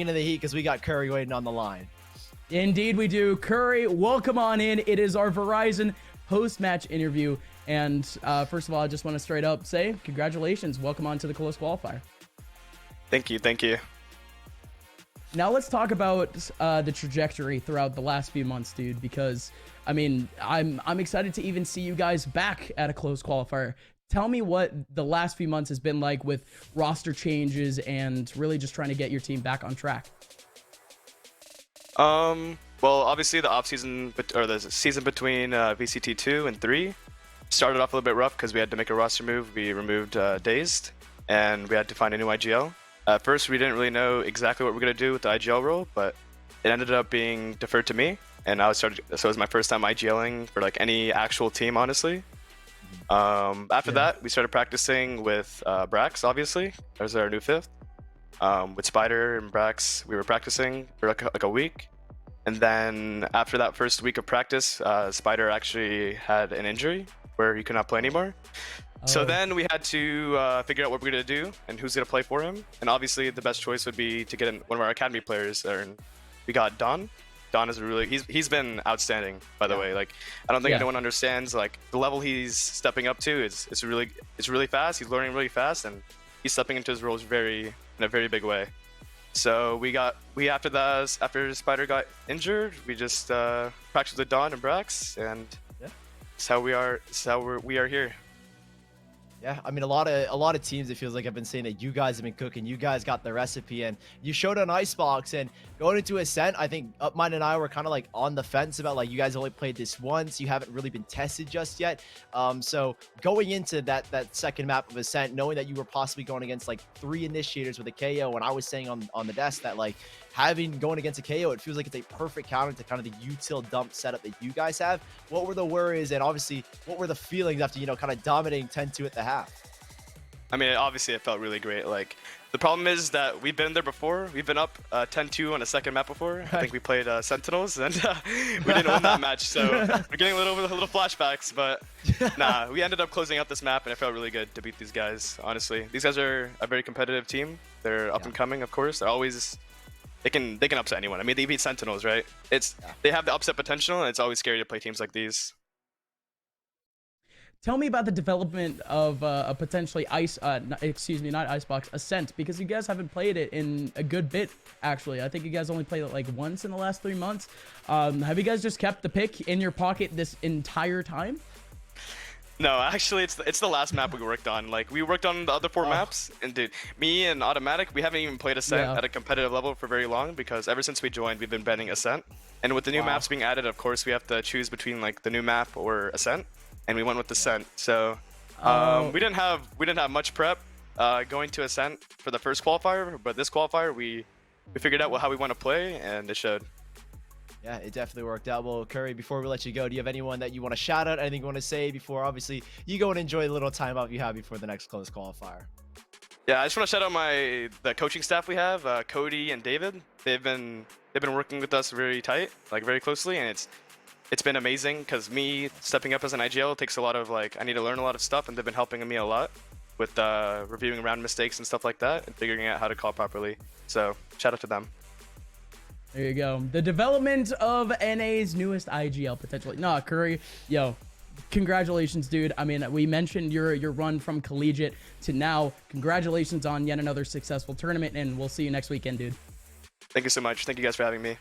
into the heat because we got Curry waiting on the line. Indeed we do. Curry, welcome on in. It is our Verizon post-match interview. And first of all, I just want to straight up say congratulations. Welcome on to the close qualifier. Thank you. Thank you. Now let's talk about the trajectory throughout the last few months, dude, because I mean, I'm excited to even see you guys back at a close qualifier. Tell me what the last few months has been like with roster changes and really just trying to get your team back on track. Well, obviously the off season or the season between VCT 2 and 3 started off a little bit rough because we had to make a roster move. We removed Dazed, and we had to find a new IGL. At first, we didn't really know exactly what we were gonna do with the IGL role, but it ended up being deferred to me, and so it was my first time IGLing for like any actual team, honestly. After that, we started practicing with Brax, obviously. That was our new fifth. With Spider and Brax, we were practicing for like a week. And then after that first week of practice, Spider actually had an injury where he could not play anymore. So then we had to figure out what we're going to do and who's going to play for him. And obviously the best choice would be to get one of our academy players. And we got Don. Don is he's been outstanding, by the way. Like, I don't think anyone understands like the level he's stepping up to. It's really fast. He's learning really fast, and he's stepping into his roles in a very big way. So after Spider got injured, we just practiced with Don and Brax, and that's how we are. That's how we are here. Yeah, I mean, a lot of teams, it feels like, have been saying that you guys have been cooking. You guys got the recipe, and you showed on Icebox. And going into Ascent, I think Upmine and I were kind of like on the fence about like you guys only played this once. You haven't really been tested just yet. So going into that second map of Ascent, knowing that you were possibly going against like 3 initiators with a KO, and I was saying on the desk that like going against a KO, it feels like it's a perfect counter to kind of the util dump setup that you guys have. What were the worries, and obviously what were the feelings after, you know, kind of dominating 10-2 at the half? I mean, obviously it felt really great. Like, the problem is that we've been there before. We've been up 10-2 on a second map before. I think we played Sentinels, and we didn't win that match. So we're getting a little flashbacks, but nah, we ended up closing out this map, and it felt really good to beat these guys. Honestly, these guys are a very competitive team. They're up and coming, of course. They're always they can upset anyone. I mean, they beat Sentinels, right? They have the upset potential, and it's always scary to play teams like these. Tell me about the development of a potentially not Icebox, Ascent, because you guys haven't played it in a good bit, actually. I think you guys only played it like once in the last 3 months. Have you guys just kept the pick in your pocket this entire time? No, actually, it's the last map we worked on. Like, we worked on the other 4 maps, and dude, me and Automatic, we haven't even played Ascent at a competitive level for very long, because ever since we joined, we've been banning Ascent. And with the new maps being added, of course, we have to choose between like the new map or Ascent, and we went with Ascent. So we didn't have much prep going to Ascent for the first qualifier, but this qualifier we figured out how we want to play, and it showed. Yeah, it definitely worked out. Well, Curry, before we let you go, do you have anyone that you want to shout out, anything you want to say before, obviously, you go and enjoy the little time out you have before the next close qualifier? Yeah, I just want to shout out the coaching staff we have, Cody and David. They've been working with us very tight, like very closely, and it's been amazing, because me stepping up as an IGL takes a lot of, like, I need to learn a lot of stuff, and they've been helping me a lot with reviewing round mistakes and stuff like that, and figuring out how to call properly. So shout out to them. There you go. The development of NA's newest IGL, potentially. No, Curry, yo, congratulations, dude. I mean, we mentioned your run from collegiate to now. Congratulations on yet another successful tournament, and we'll see you next weekend, dude. Thank you so much. Thank you guys for having me.